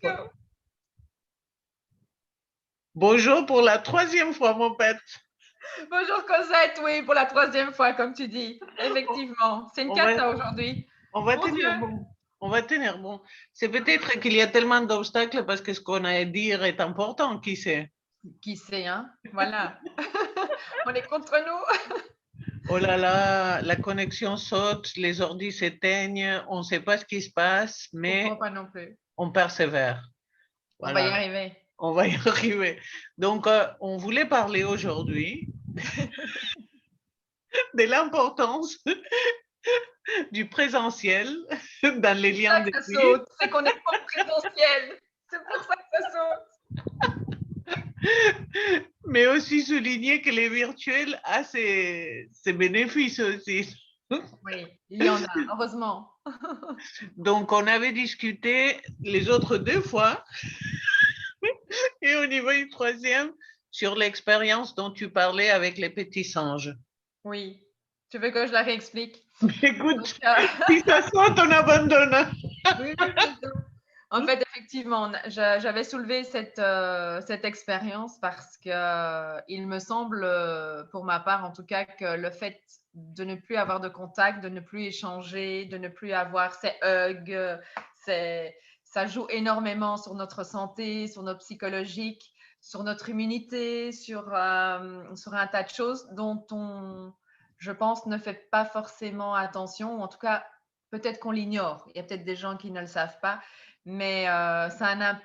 Go. Bonjour pour la troisième fois, mon père. Bonjour Cosette, oui, pour la troisième fois, comme tu dis. Effectivement, c'est une cata aujourd'hui. On va Mon tenir Dieu. bon. On va tenir bon. C'est peut-être qu'il y a tellement d'obstacles parce que ce qu'on a à dire est important, qui sait? Qui sait, hein? Voilà. On est contre nous. Oh là là, la connexion saute, les ordi s'éteignent, on ne sait pas ce qui se passe, Je comprends mais pas non plus. on persévère. On va y Voilà, arriver. on va y arriver. Donc, on voulait parler aujourd'hui de l'importance du présentiel dans les C'est pour liens ça de que ça vie. saute. C'est qu'on n'est pas en présentiel. C'est pour ça que ça saute. Mais aussi souligner que les virtuels a ses bénéfices aussi. Oui, il y en a, heureusement. Donc, on avait discuté les autres deux fois et au niveau du troisième sur l'expérience dont tu parlais avec les petits singes. Oui. Tu veux que je la réexplique? Donc, Écoute, si ça saute, on abandonne. oui, oui, c'est tout. En fait, effectivement, j'avais soulevé cette expérience parce que il me semble, pour ma part en tout cas, que le fait de ne plus avoir de contact, de ne plus échanger, de ne plus avoir ces hugs, ça joue énormément sur notre santé, sur notre psychologique, sur notre immunité, sur un tas de choses dont on, je pense, ne fait pas forcément attention, ou en tout cas, peut-être qu'on l'ignore. Il y a peut-être des gens qui ne le savent pas, mais ça a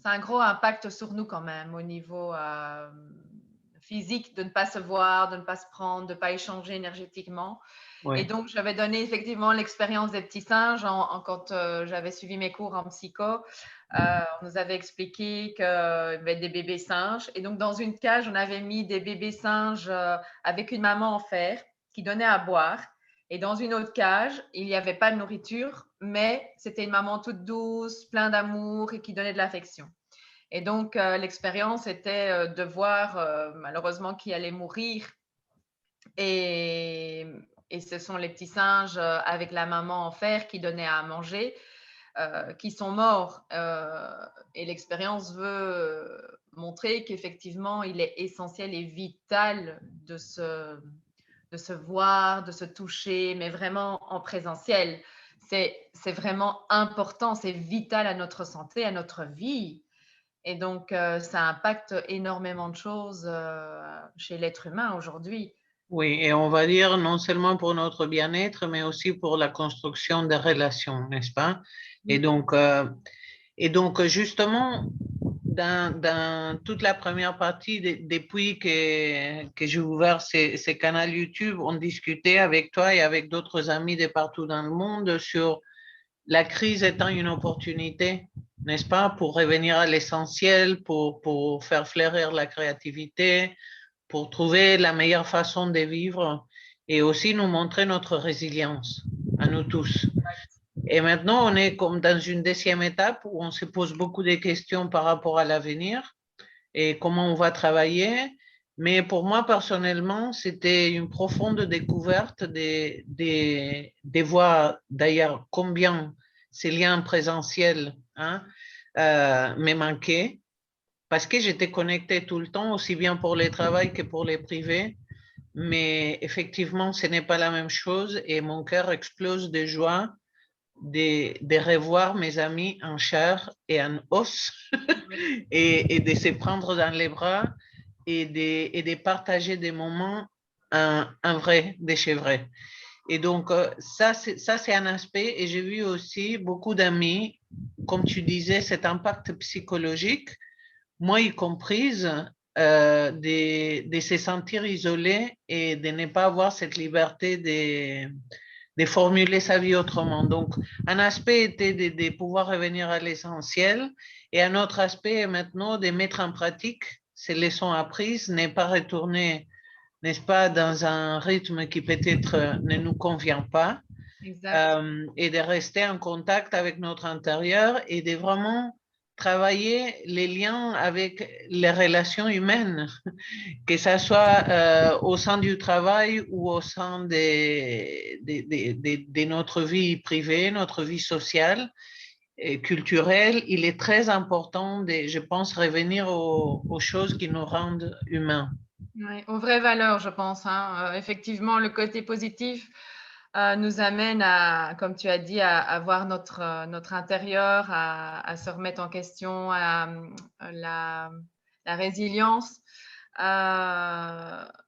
un gros impact sur nous quand même au niveau physique, de ne pas se voir, de ne pas se prendre, de ne pas échanger énergétiquement. Oui. Et donc, j'avais donné effectivement l'expérience des petits singes quand j'avais suivi mes cours en psycho. On nous avait expliqué qu'il y avait des bébés singes. Et donc, dans une cage, on avait mis des bébés singes avec une maman en fer qui donnait à boire. Et dans une autre cage, il n'y avait pas de nourriture, mais c'était une maman toute douce, plein d'amour et qui donnait de l'affection. Et donc, l'expérience était de voir malheureusement qui allait mourir. Et, et ce sont les petits singes avec la maman en fer qui donnaient à manger, qui sont morts. Et l'expérience veut montrer qu'effectivement, il est essentiel et vital de se voir, de se toucher, mais vraiment en présentiel. C'est vraiment important, c'est vital à notre santé, à notre vie. Et donc, ça impacte énormément de choses chez l'être humain aujourd'hui. Oui, et on va dire non seulement pour notre bien-être, mais aussi pour la construction des relations, n'est-ce pas? Et donc, justement, dans toute la première partie, depuis que j'ai ouvert ces canaux YouTube, on discutait avec toi et avec d'autres amis de partout dans le monde sur la crise étant une opportunité, n'est-ce pas, pour revenir à l'essentiel, pour faire fleurir la créativité, pour trouver la meilleure façon de vivre et aussi nous montrer notre résilience à nous tous. Et maintenant, on est comme dans une deuxième étape où on se pose beaucoup de questions par rapport à l'avenir et comment on va travailler. Mais pour moi, personnellement, c'était une profonde découverte de voir d'ailleurs combien ces liens présentiels me manquaient parce que j'étais connectée tout le temps, aussi bien pour les travails que pour les privés. Mais effectivement, ce n'est pas la même chose et mon cœur explose de joie de revoir mes amis en chair et en os et de se prendre dans les bras et de partager des moments un vrai, de chez vrai. Et donc, ça, c'est un aspect. Et j'ai vu aussi beaucoup d'amis, comme tu disais, cet impact psychologique, moi y comprise, de se sentir isolé et de ne pas avoir cette liberté de formuler sa vie autrement. Donc, un aspect était de pouvoir revenir à l'essentiel et un autre aspect est maintenant de mettre en pratique ces leçons apprises, ne pas retourner, n'est-ce pas, dans un rythme qui peut-être ne nous convient pas, et de rester en contact avec notre intérieur et de vraiment travailler les liens avec les relations humaines, que ce soit au sein du travail ou au sein de notre vie privée, notre vie sociale, culturel, il est très important de, je pense, revenir aux choses qui nous rendent humains. Ouais, aux vraies valeurs, je pense, hein. Effectivement, le côté positif nous amène à, comme tu as dit, à voir notre intérieur, à se remettre en question, à la résilience.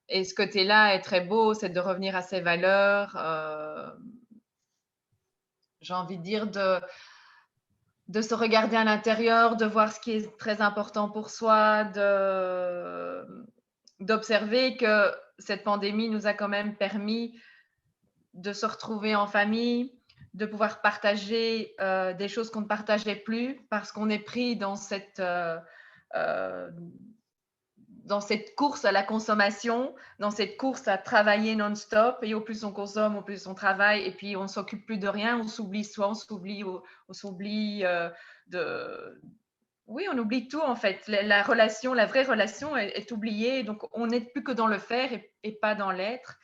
Et ce côté-là est très beau, c'est de revenir à ses valeurs. J'ai envie de dire de se regarder à l'intérieur, de voir ce qui est très important pour soi, d'observer que cette pandémie nous a quand même permis de se retrouver en famille, de pouvoir partager des choses qu'on ne partageait plus parce qu'on est pris euh, dans cette course à la consommation, dans cette course à travailler non-stop. Et au plus on consomme, au plus on travaille, et puis on ne s'occupe plus de rien, on s'oublie soi, on s'oublie de... Oui, on oublie tout en fait. La relation, la vraie relation est oubliée, donc on n'est plus que dans le faire et pas dans l'être.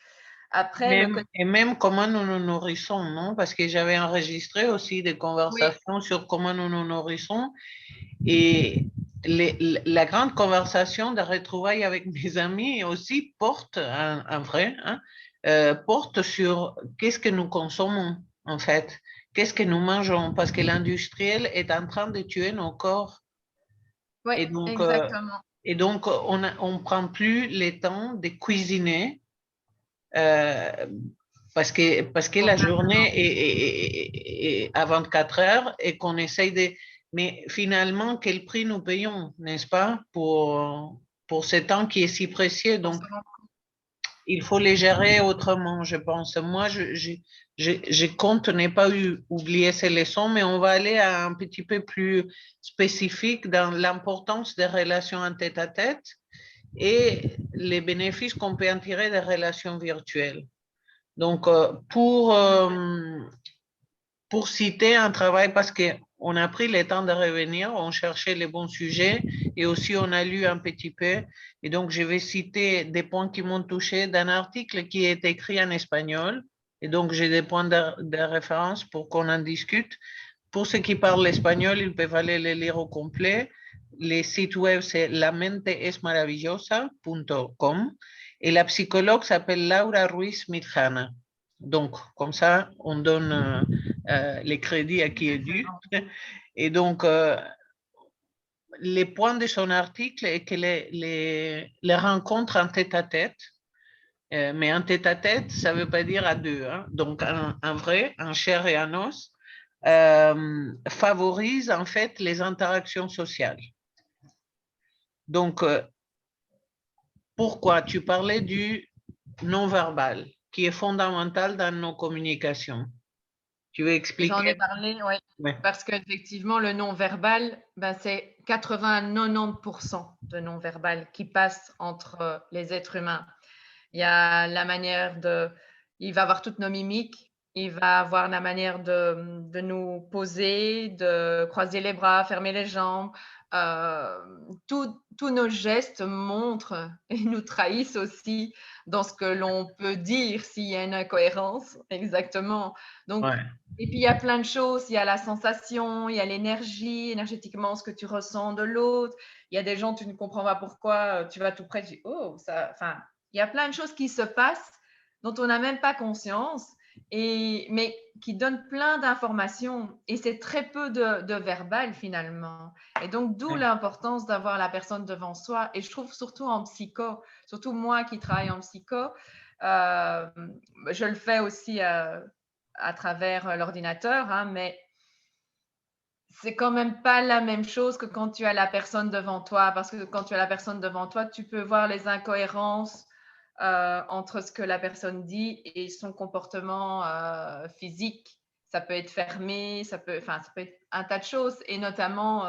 Après, le côté... Et même comment nous nous nourrissons, non? Parce que j'avais enregistré aussi des Oui, conversations sur comment nous nous nourrissons. Et la grande conversation de retrouvailles avec mes amis aussi porte, en vrai, hein, porte sur qu'est-ce que nous consommons, en fait. Qu'est-ce que nous mangeons? Parce que l'industriel est en train de tuer nos corps. oui, Et donc, exactement. on prend plus le temps de cuisiner euh, parce que la journée est à 24 heures et qu'on essaye de... Mais finalement, quel prix nous payons, n'est-ce pas, pour ce temps qui est si précieux? Donc, il faut les gérer autrement, je pense. Moi, je compte ne pas oublier ces leçons, mais on va aller à un petit peu plus spécifique dans l'importance des relations en tête-à-tête et les bénéfices qu'on peut en tirer des relations virtuelles. Donc, pour citer un travail, parce qu'on a pris le temps de revenir, on cherchait les bons sujets et aussi on a lu un petit peu. Et donc, je vais citer des points qui m'ont touché d'un article qui est écrit en espagnol. Et donc, j'ai des points de référence pour qu'on en discute. Pour ceux qui parlent espagnol, ils peuvent aller les lire au complet. Les sites web, c'est lamenteesmaravillosa.com et la psychologue s'appelle Laura Ruiz Midjana. Donc, comme ça, on donne les crédits à qui est dû. Et donc, les points de son article est que les rencontres en tête-à-tête, mais en tête-à-tête, ça ne veut pas dire à deux. Hein. Donc, en vrai, en chair et en os, favorise en fait les interactions sociales. Donc, pourquoi? Tu parlais du non-verbal, qui est fondamental dans nos communications. Tu veux J'en ai expliquer? parlé, oui. Ouais. Parce qu'effectivement, le non-verbal, ben, c'est 80-90% de non-verbal qui passe entre les êtres humains. Il y a la manière de... Il va avoir toutes nos mimiques, il va avoir la manière de nous poser, de croiser les bras, fermer les jambes. Tous nos gestes montrent et nous trahissent aussi dans ce que l'on peut dire s'il y a une incohérence. Exactement. Donc, Ouais. et puis il y a plein de choses. Il y a la sensation, il y a l'énergie, énergétiquement, ce que tu ressens de l'autre. Il y a des gens, tu ne comprends pas pourquoi, tu vas tout près, tu dis, oh, ça, enfin, il y a plein de choses qui se passent dont on n'a même pas conscience, mais qui donnent plein d'informations. Et c'est très peu de verbal finalement. Et donc, d'où l'importance d'avoir la personne devant soi. Et je trouve surtout en psycho, surtout moi qui travaille en psycho, je le fais aussi à travers l'ordinateur, hein, mais c'est quand même pas la même chose que quand tu as la personne devant toi, parce que quand tu as la personne devant toi, tu peux voir les incohérences entre ce que la personne dit et son comportement physique. Ça peut être fermé, ça peut être un tas de choses, et notamment,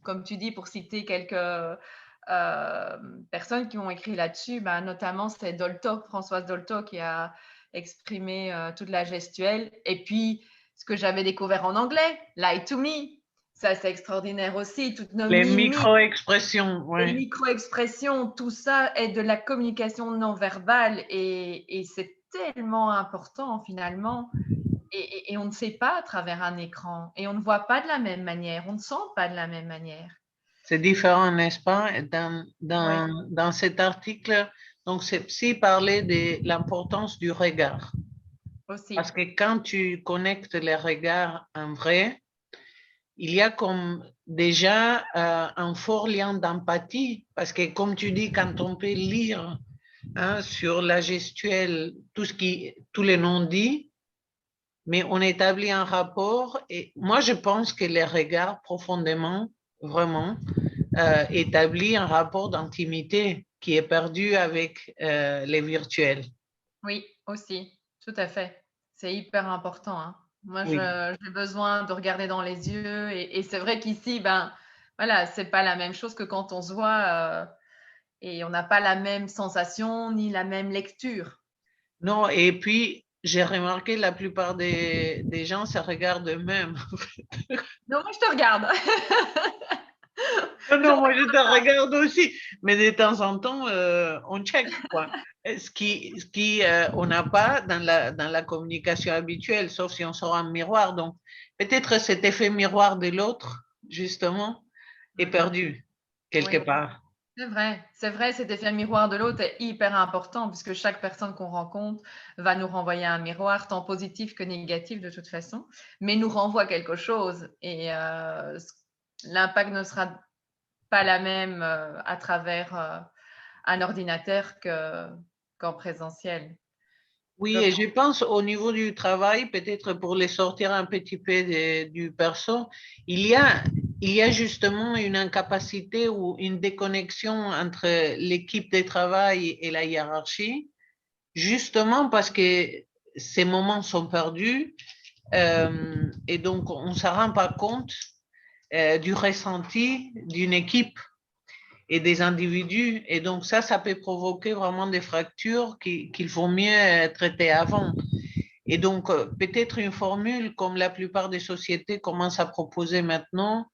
comme tu dis, pour citer quelques personnes qui ont écrit là-dessus, notamment c'est Dolto, Françoise Dolto, qui a exprimé toute la gestuelle. Et puis, ce que j'avais découvert en anglais, Lie to Me, ça c'est extraordinaire aussi, toutes nos Les mimiques, micro-expressions, les ouais. micro-expressions, tout ça est de la communication non verbale, et c'est tellement important finalement. Et on ne sait pas à travers un écran. Et on ne voit pas de la même manière. On ne sent pas de la même manière. C'est différent, n'est-ce pas? Oui, Dans cet article, donc c'est Psy parlait de l'importance du regard. Parce aussi. que quand tu connectes les regards en vrai, il y a comme déjà un fort lien d'empathie. Parce que comme tu dis, quand on peut lire sur la gestuelle, tous les non-dits, mais on établit un rapport et moi je pense que les regards profondément, vraiment, établit un rapport d'intimité qui est perdu avec les virtuels. Oui, aussi. Tout à fait. C'est hyper important, hein. Moi, Oui. j'ai besoin de regarder dans les yeux. Et c'est vrai qu'ici, ben, voilà, c'est pas la même chose que quand on se voit et on n'a pas la même sensation ni la même lecture. Non, et puis j'ai remarqué la plupart des gens se regardent eux-mêmes. Non, moi, je te regarde. Non, Je non, moi je te regarde aussi, mais de temps en temps, on check, quoi. On n'a pas dans la communication habituelle, sauf si on sort un miroir. Donc, peut-être cet effet miroir de l'autre, justement, est Mhm. perdu quelque Oui, part. c'est vrai, cet effet miroir de l'autre est hyper important puisque chaque personne qu'on rencontre va nous renvoyer un miroir, tant positif que négatif de toute façon, mais nous renvoie quelque chose et l'impact ne sera pas la même à travers un ordinateur qu'en présentiel. Je Oui, et je pense au niveau du travail, peut-être pour les sortir un petit peu du perso, il y a, il y a justement une incapacité ou une déconnexion entre l'équipe de travail et la hiérarchie, justement parce que ces moments sont perdus et donc on ne se rend pas compte du ressenti d'une équipe et des individus. Et donc ça peut provoquer vraiment des fractures qu'il faut mieux traiter avant. Et donc, peut-être une formule comme la plupart des sociétés commencent à proposer maintenant.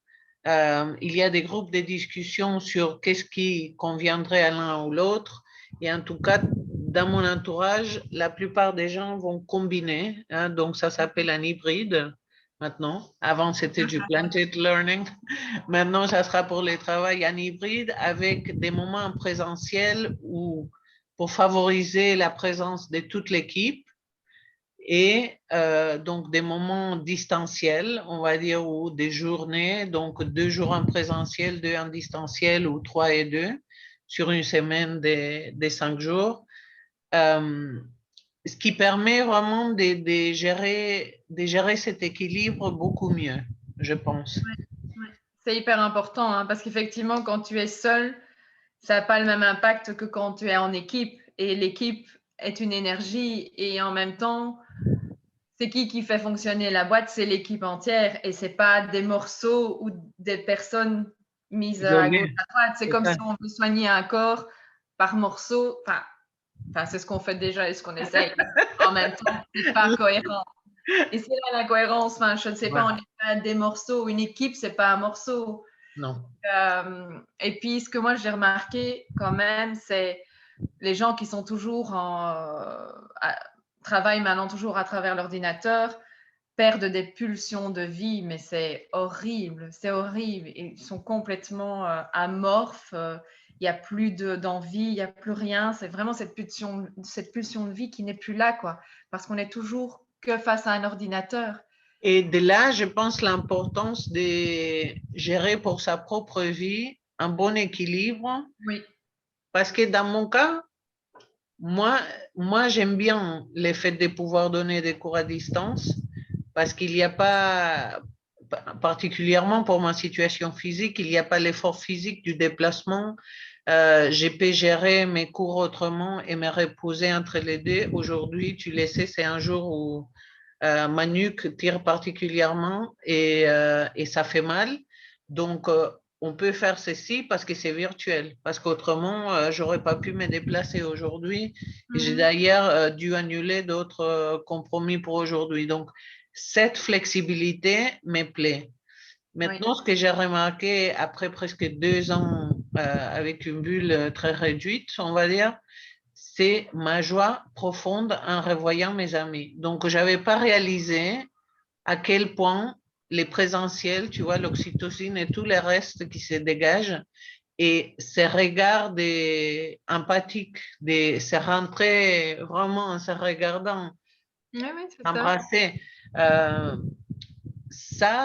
Il y a des groupes de discussion sur qu'est-ce qui conviendrait à l'un ou l'autre. Et en tout cas, dans mon entourage, la plupart des gens vont combiner. Donc, ça s'appelle un hybride maintenant. Avant, c'était du blended learning. Maintenant, ça sera pour les travails en hybride avec des moments en présentiel où, pour favoriser la présence de toute l'équipe, et donc des moments distanciels, on va dire, ou des journées, donc 2 jours en présentiel, 2 en distanciel ou 3 et 2 sur une semaine des 5 jours. Euh, Ce qui permet vraiment de gérer cet équilibre beaucoup mieux, je pense. Ouais, ouais. C'est hyper important hein, parce qu'effectivement, quand tu es seul, ça n'a pas le même impact que quand tu es en équipe. Et l'équipe est une énergie et en même temps, c'est qui fait fonctionner la boîte? C'est l'équipe entière et c'est pas des morceaux ou des personnes mises à gauche, Isolé, à droite. C'est c'est comme ça. si on veut soigner un corps par morceaux. Enfin c'est ce qu'on fait déjà et ce qu'on essaye. En même temps, c'est pas cohérent. Et c'est là l'incohérence. Enfin, je ne sais pas, on Ouais, est pas des morceaux. Une équipe, c'est pas un morceau. non. Et puis, ce que moi j'ai remarqué quand même, c'est les gens qui sont toujours travaillent maintenant toujours à travers l'ordinateur, perdent des pulsions de vie, mais c'est horrible, c'est horrible. Ils sont complètement amorphes, il n'y a plus d'envie, il n'y a plus rien. C'est vraiment cette pulsion de vie qui n'est plus là, quoi. Parce qu'on est toujours que face à un ordinateur. Et de là, je pense l'importance de gérer pour sa propre vie un bon équilibre, Oui. parce que dans mon cas, Moi, moi j'aime bien le fait de pouvoir donner des cours à distance parce qu'il n'y a pas, particulièrement pour ma situation physique, il n'y a pas l'effort physique du déplacement. Je peux gérer mes cours autrement et me reposer entre les deux. Aujourd'hui, tu le sais, c'est un jour où ma nuque tire particulièrement et ça fait mal. Donc, on peut faire ceci parce que c'est virtuel, parce qu'autrement, j'aurais pas pu me déplacer aujourd'hui. Et j'ai Mhm. d'ailleurs dû annuler d'autres compromis pour aujourd'hui. Donc, cette flexibilité me plaît. Oui. Maintenant, ce que j'ai remarqué après presque 2 ans avec une bulle très réduite, on va dire, c'est ma joie profonde en revoyant mes amis. Donc, je n'avais pas réalisé à quel point les présentiels, tu vois, l'oxytocine et tout le reste qui se dégage, et ces regards empathiques, se rentrer vraiment en se regardant, Oui, c'est ça. embrasser,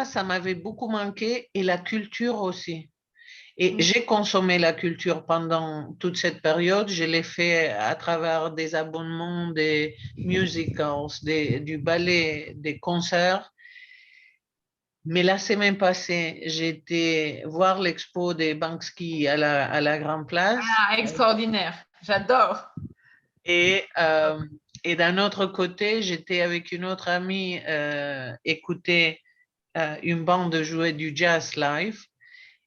ça m'avait beaucoup manqué, et la culture aussi. Et j'ai consommé la culture pendant toute cette période. Je l'ai fait à travers des abonnements, des musicals, du ballet, des concerts. Mais la semaine passée, j'ai été voir l'expo des Banksy à la Grande Place. Ah, extraordinaire. J'adore. Et, et d'un autre côté, j'étais avec une autre amie écouter une bande jouer du jazz live.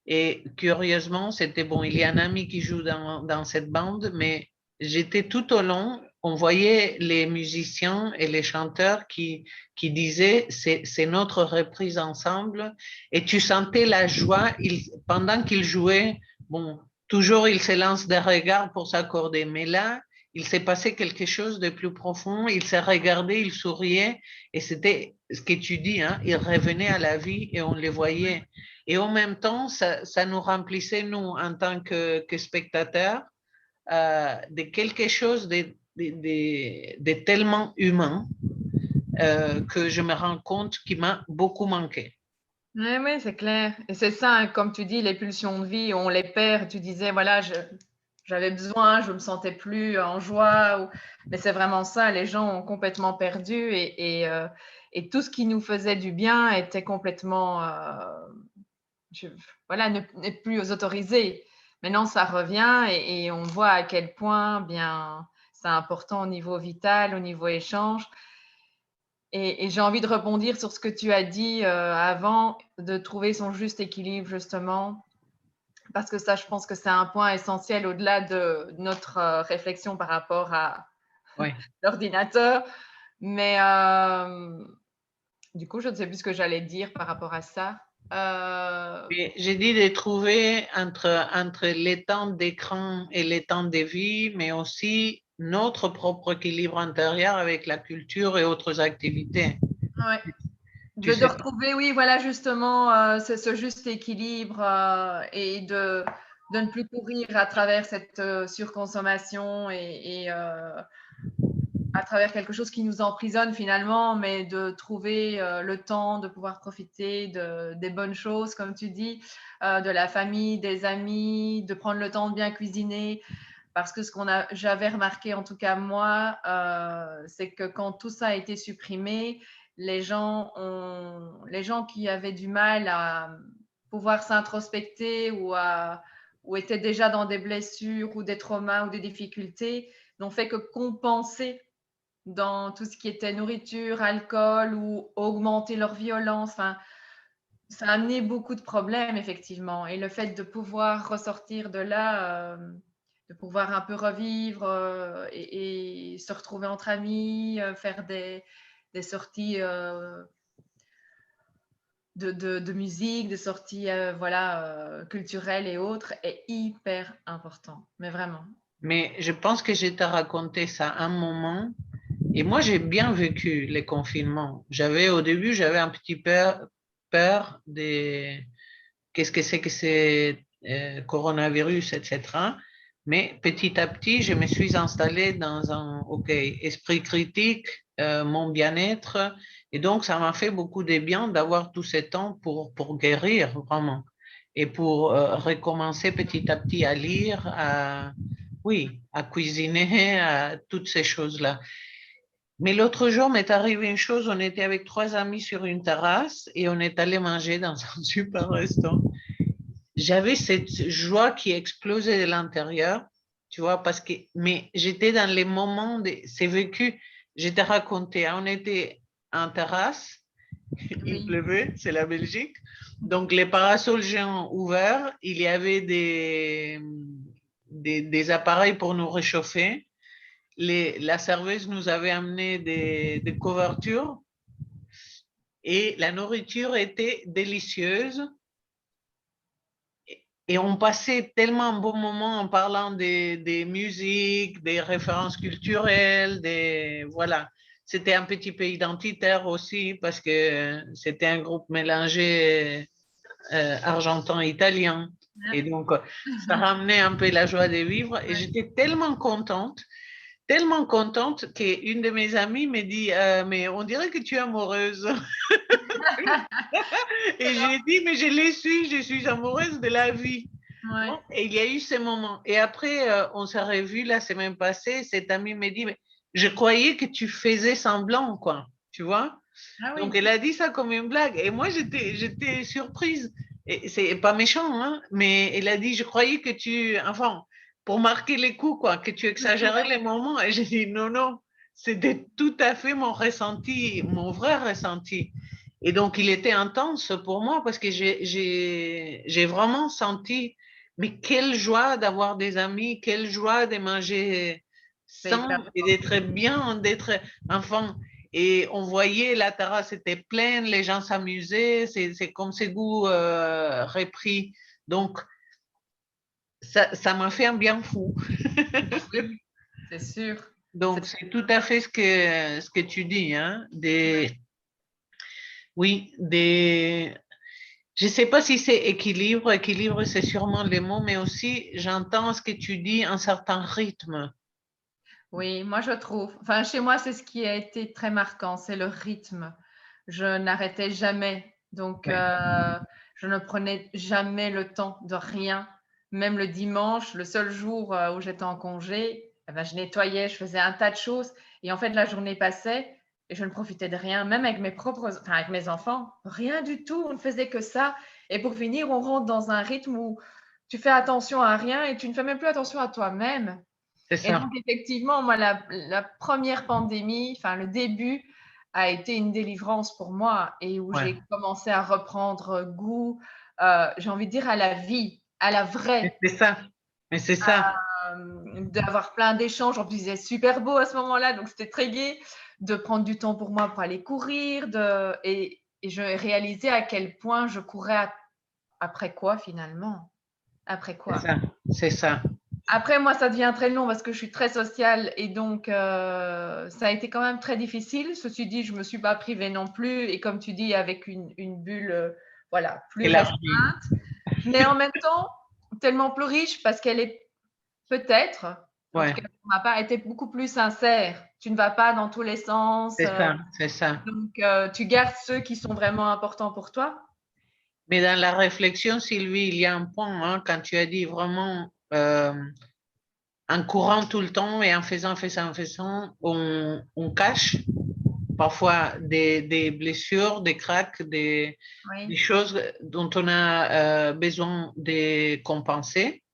Et curieusement, c'était bon, il y a un ami qui joue dans cette bande, mais j'étais tout au long, on voyait les musiciens et les chanteurs qui disaient c'est notre reprise ensemble, et tu sentais la joie pendant qu'ils jouaient. Bon, toujours ils se lancent des regards pour s'accorder, mais là, il s'est passé quelque chose de plus profond, ils se regardaient, ils souriaient, et c'était ce que tu dis, hein, ils revenaient à la vie et on les voyait. Et en même temps, ça nous remplissait, nous, en tant que spectateurs, de quelque chose de tellement humain que je me rends compte qui m'a beaucoup manqué. Oui, oui, c'est clair. Et c'est ça, hein, comme tu dis, les pulsions de vie, on les perd. Tu disais, voilà, j'avais besoin, je me sentais plus en joie. Mais c'est vraiment ça, les gens ont complètement perdu et tout ce qui nous faisait du bien était complètement, voilà, n'est plus autorisé. Maintenant, ça revient et on voit à quel point, bien, c'est important au niveau vital, au niveau échange. Et j'ai envie de rebondir sur ce que tu as dit avant, de trouver son juste équilibre, justement, parce que ça, je pense que c'est un point essentiel au-delà de notre réflexion par rapport à Oui. l'ordinateur. Mais du coup, je ne sais plus ce que j'allais dire par rapport à ça. J'ai dit de trouver entre les temps d'écran et les temps de vie, mais aussi notre propre équilibre intérieur avec la culture et autres activités. Ouais. Tu De sais, retrouver, oui, voilà, justement, ce juste équilibre et de ne plus courir à travers cette surconsommation et à travers quelque chose qui nous emprisonne finalement, mais de trouver le temps de pouvoir profiter des bonnes choses, comme tu dis, de la famille, des amis, de prendre le temps de bien cuisiner. Parce que j'avais remarqué, en tout cas moi, c'est que quand tout ça a été supprimé, les gens qui avaient du mal à pouvoir s'introspecter ou étaient déjà dans des blessures ou des traumas ou des difficultés, n'ont fait que compenser dans tout ce qui était nourriture, alcool ou augmenter leur violence. Enfin, ça a amené beaucoup de problèmes, effectivement. Et le fait de pouvoir ressortir de là, de pouvoir un peu revivre et se retrouver entre amis, faire des sorties de musique, des sorties voilà, culturelles et autres, est hyper important. Mais vraiment. mais je pense que je t'ai raconté ça un moment. Et moi, j'ai bien vécu les confinements. Au début, j'avais un petit peu peur de qu'est-ce que c'est coronavirus, etc. Mais petit à petit, je me suis installée dans un OK, esprit critique, mon bien-être. Et donc, ça m'a fait beaucoup de bien d'avoir tout ce temps pour guérir vraiment et pour recommencer petit à petit à lire, oui, à cuisiner, à toutes ces choses-là. Mais l'autre jour m'est arrivé une chose, on était avec trois amis sur une terrasse et on est allé manger dans un super restaurant. J'avais cette joie qui explosait de l'intérieur, tu vois, mais j'étais dans les moments, c'est vécu, j'étais raconté, on était en terrasse, il Oui. pleuvait, c'est la Belgique, donc les parasols géants ouverts, il y avait des appareils pour nous réchauffer. La serveuse nous avait amené des couvertures et la nourriture était délicieuse. Et on passait tellement un bon moment en parlant des musiques, des références culturelles, voilà. C'était un petit peu identitaire aussi parce que c'était un groupe mélangé argentin-italien. Et donc, ça ramenait un peu la joie de vivre. Et Ouais. j'étais tellement contente qu'une de mes amies me dit, mais on dirait que tu es amoureuse. Et j'ai dit, mais je suis amoureuse de la vie. Ouais. Bon, et il y a eu ces moments. Et après, on s'est revus la semaine passée. Cette amie me dit, mais je croyais que tu faisais semblant, quoi. Tu vois? Ah Donc, oui. elle a dit ça comme une blague. Et moi, j'étais surprise. Et c'est pas méchant, hein, mais elle a dit, je croyais que enfin, pour marquer les coups, quoi, que tu exagérais les moments. Et j'ai dit, non, non, c'était tout à fait mon ressenti, mon vrai ressenti. Et donc, il était intense pour moi parce que j'ai vraiment senti, mais quelle joie d'avoir des amis, quelle joie de manger C'est hyper sain et d'être bien, d'être enfant. Et on voyait la terrasse était pleine, les gens s'amusaient, c'est comme ces goûts repris. Donc, ça m'a fait un bien fou. oui, c'est sûr. C'est- Donc, c'est tout à fait ce que tu dis, hein, oui, je ne sais pas si c'est équilibre, équilibre c'est sûrement les mots, mais aussi j'entends ce que tu dis, un certain rythme. Oui, moi je trouve. Enfin, chez moi, c'est ce qui a été très marquant, c'est le rythme. Je n'arrêtais jamais. Donc, Ouais. je ne prenais jamais le temps de rien. Même le dimanche, le seul jour où j'étais en congé, eh ben, je nettoyais, je faisais un tas de choses. Et en fait, la journée passait et je ne profitais de rien, même avec enfin, avec mes enfants. Rien du tout, on ne faisait que ça. Et pour finir, on rentre dans un rythme où tu fais attention à rien et tu ne fais même plus attention à toi-même. C'est Et ça, donc, effectivement, moi, la première pandémie, enfin, le début a été une délivrance pour moi et où ouais. j'ai commencé à reprendre goût, j'ai envie de dire, à la vie, à la vraie, C'est ça, mais c'est ça, d'avoir plein d'échanges. En plus, il faisait super beau à ce moment-là, donc c'était très gai, de prendre du temps pour moi pour aller courir, et je réalisais à quel point je courais après quoi finalement? Après c'est quoi? ça, c'est ça. Après, moi, ça devient très long parce que je suis très sociale et donc ça a été quand même très difficile. Ceci dit, je ne me suis pas privée non plus et comme tu dis, avec une bulle voilà, plus Élargi. restreinte, mais en même temps, tellement plus riche parce qu'elle est peut-être, en tout Ouais, cas pour ma part, était beaucoup plus sincère. Tu ne vas pas dans tous les sens, c'est ça, c'est ça. donc tu gardes ceux qui sont vraiment importants pour toi. Mais dans la réflexion, Sylvie, il y a un point, hein, quand tu as dit vraiment en courant tout le temps et en faisant, on cache parfois des blessures, des cracks, des Oui, choses dont on a besoin de compenser.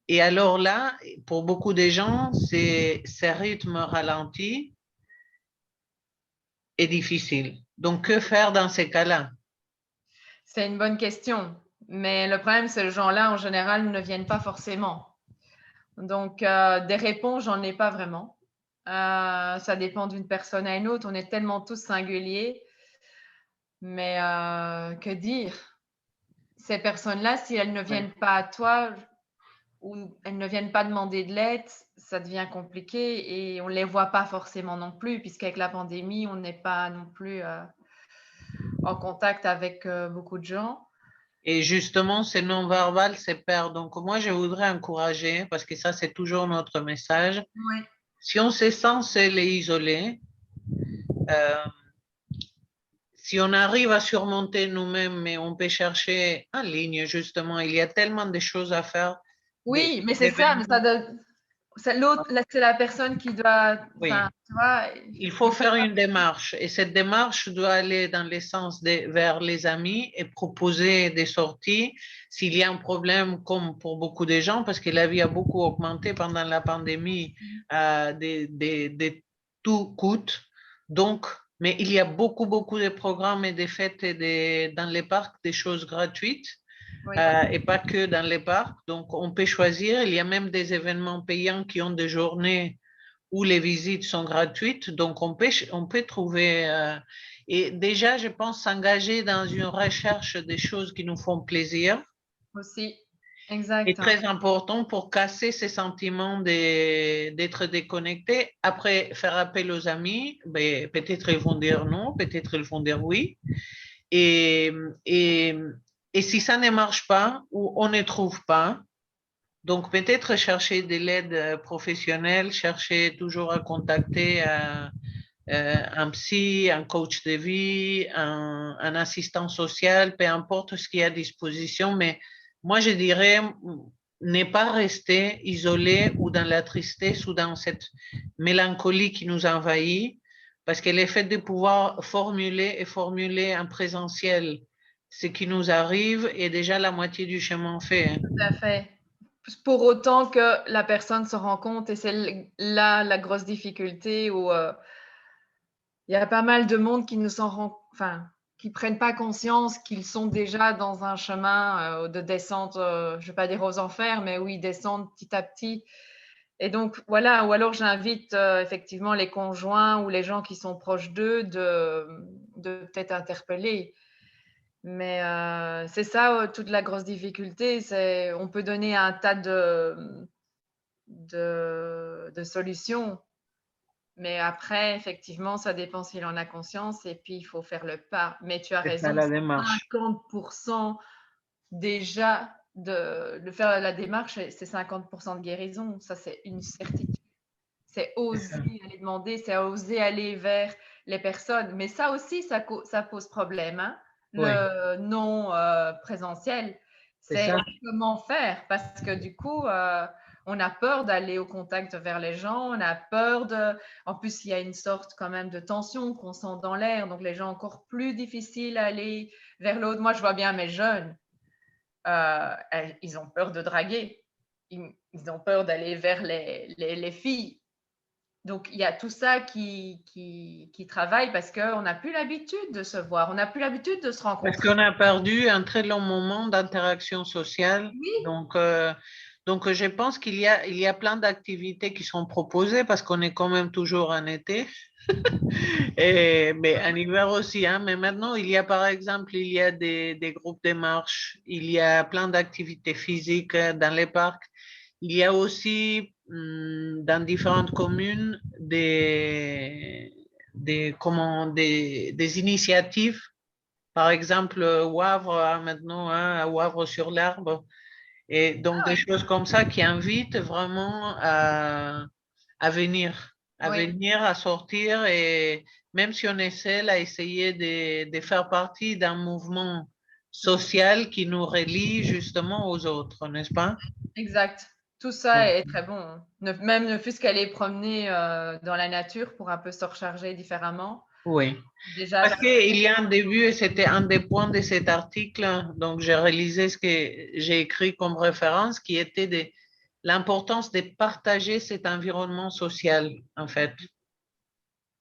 Et alors là, pour beaucoup de gens, ce rythme ralenti est difficile. Donc, que faire dans ces cas-là? c'est une bonne question. Mais le problème, c'est que ces gens-là, en général, ne viennent pas forcément. Donc, des réponses, j'en ai pas vraiment. Ça dépend d'une personne à une autre. On est tellement tous singuliers. Mais que dire? Ces personnes-là, si elles ne Ouais. viennent pas à toi ou elles ne viennent pas demander de l'aide, ça devient compliqué et on ne les voit pas forcément non plus, puisqu'avec la pandémie, on n'est pas non plus en contact avec beaucoup de gens. Et justement, ce non-verbal se perd. Donc, moi, je voudrais encourager, parce que ça, c'est toujours notre message. Oui. Si on se sent seul et isolé, euh, si on arrive à surmonter nous-mêmes, mais on peut chercher en ligne, justement, il y a tellement de choses à faire, Oui, mais c'est ça, mais d'événements. l'autre, c'est la personne qui doit, Oui, enfin, tu vois, il faut il faut faire une démarche et cette démarche doit aller dans le sens vers les amis et proposer des sorties s'il y a un problème comme pour beaucoup de gens parce que la vie a beaucoup augmenté pendant la pandémie, de tout coûte. Donc, mais il y a beaucoup de programmes et de fêtes et dans les parcs des choses gratuites oui. et pas que dans les parcs. Donc, on peut choisir. Il y a même des événements payants qui ont des journées où les visites sont gratuites. Donc, on peut trouver. Et déjà, je pense s'engager dans une recherche des choses qui nous font plaisir. Aussi, est exact. très important pour casser ces sentiments d'être déconnecté. Après, faire appel aux amis, ben, peut-être ils vont dire non, peut-être ils vont dire oui. Et, et, et si ça ne marche pas ou on ne trouve pas, donc peut-être chercher de l'aide professionnelle, chercher toujours à contacter un psy, un coach de vie, un assistant social, peu importe ce qui est à disposition. Mais moi, je dirais ne pas rester isolé ou dans la tristesse ou dans cette mélancolie qui nous envahit, parce que le fait de pouvoir formuler en présentiel ce qui nous arrive est déjà la moitié du chemin fait. Tout à fait. Pour autant que la personne se rend compte, et c'est là la grosse difficulté où il y a pas mal de monde qui ne s'en rend, enfin, qui prennent pas conscience qu'ils sont déjà dans un chemin de descente, je vais pas dire aux enfers, mais oui, descendre petit à petit. Et donc voilà, ou alors j'invite effectivement les conjoints ou les gens qui sont proches d'eux de peut-être interpeller. Mais c'est ça toute la grosse difficulté, c'est on peut donner un tas de solutions, mais après, effectivement, ça dépend s'il en a conscience et puis il faut faire le pas. Mais tu as C'est ça raison, la démarche. 50% déjà de faire la démarche, c'est 50% de guérison. Ça, c'est une certitude. C'est oser aller demander, c'est oser aller vers les personnes. Mais ça aussi, ça pose problème, hein, Oui, le non présentiel. c'est C'est ça. comment faire parce que du coup, on a peur d'aller au contact vers les gens, on a peur de. En plus, il y a une sorte quand même de tension qu'on sent dans l'air, donc les gens encore plus difficile à aller vers l'autre. Moi, je vois bien mes jeunes, ils ont peur de draguer, ils ont peur d'aller vers les filles. Donc, il y a tout ça qui travaille parce qu'on n'a plus l'habitude de se voir, on n'a plus l'habitude de se Parce rencontrer. qu'on a perdu un très long moment d'interaction sociale. Oui, Donc, je pense il y a plein d'activités qui sont proposées parce qu'on est quand même toujours en été. Mais en hiver aussi, hein. Mais maintenant, il y a par exemple, il y a des groupes de marche, il y a plein d'activités physiques dans les parcs. Il y a aussi dans différentes communes des initiatives. Par exemple, Wavre, hein, maintenant, hein, à Wavre-sur-l'Arbre. Et donc, des choses comme ça qui invitent vraiment à oui, venir, à sortir. Et même si on est seul, à essayer de faire partie d'un mouvement social qui nous relie justement aux autres, n'est-ce pas? exact. Tout ça est très bon, hein. Même ne fût-ce qu'aller promener dans la nature pour un peu se recharger différemment. Oui. Déjà, Parce qu'il y a un début, et c'était un des points de cet article, donc j'ai réalisé ce que j'ai écrit comme référence, qui était l'importance de partager cet environnement social, en fait.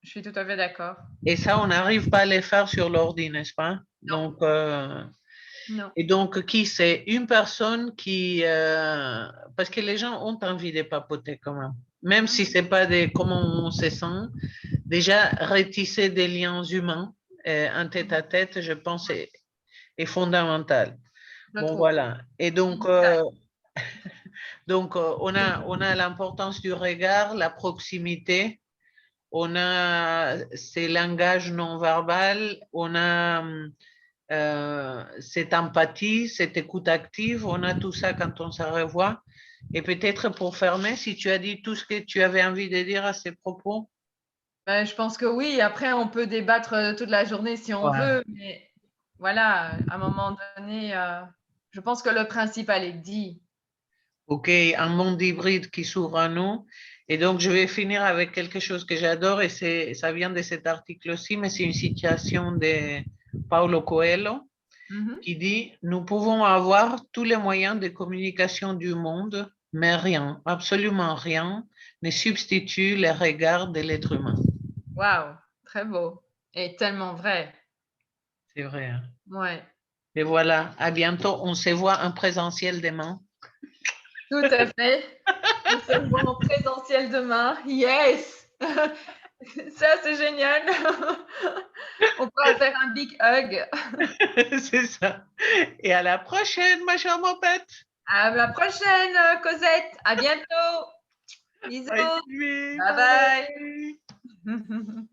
je suis tout à fait d'accord. Et ça, on n'arrive pas à le faire sur l'ordi, n'est-ce pas? Non, Donc, non. et donc, qui c'est? Une personne qui... parce que les gens ont envie de papoter quand même si c'est pas des comment on se sent. Déjà, retisser des liens humains en tête à tête, je pense, est fondamental. Je Bon, trouve. voilà. Et donc, Exact. on a l'importance du regard, la proximité, on a ces langages non verbal, on a cette empathie, cette écoute active, on a tout ça quand on se revoit. Et peut-être pour fermer, si tu as dit tout ce que tu avais envie de dire à ces propos. Ben, je pense que oui. Après, on peut débattre toute la journée si on Ouais. veut, mais voilà, à un moment donné, je pense que le principal est dit. OK, un monde hybride qui s'ouvre à nous. Et donc, je vais finir avec quelque chose que j'adore et ça vient de cet article aussi, mais c'est une citation de Paulo Coelho Mhm. qui dit, nous pouvons avoir tous les moyens de communication du monde, mais rien, absolument rien, ne substitue les regards de l'être humain. Waouh, très beau et tellement vrai. C'est vrai, hein. Ouais, Et voilà, à bientôt. On se voit en présentiel demain. tout à fait. On se voit en présentiel demain. Yes! Ça, c'est génial. On pourra faire un big hug. C'est ça. Et à la prochaine, ma chère Mopette. À la prochaine, Cosette. À bientôt. Bisous. Bye, Sylvie. Bye Bye bye. bye.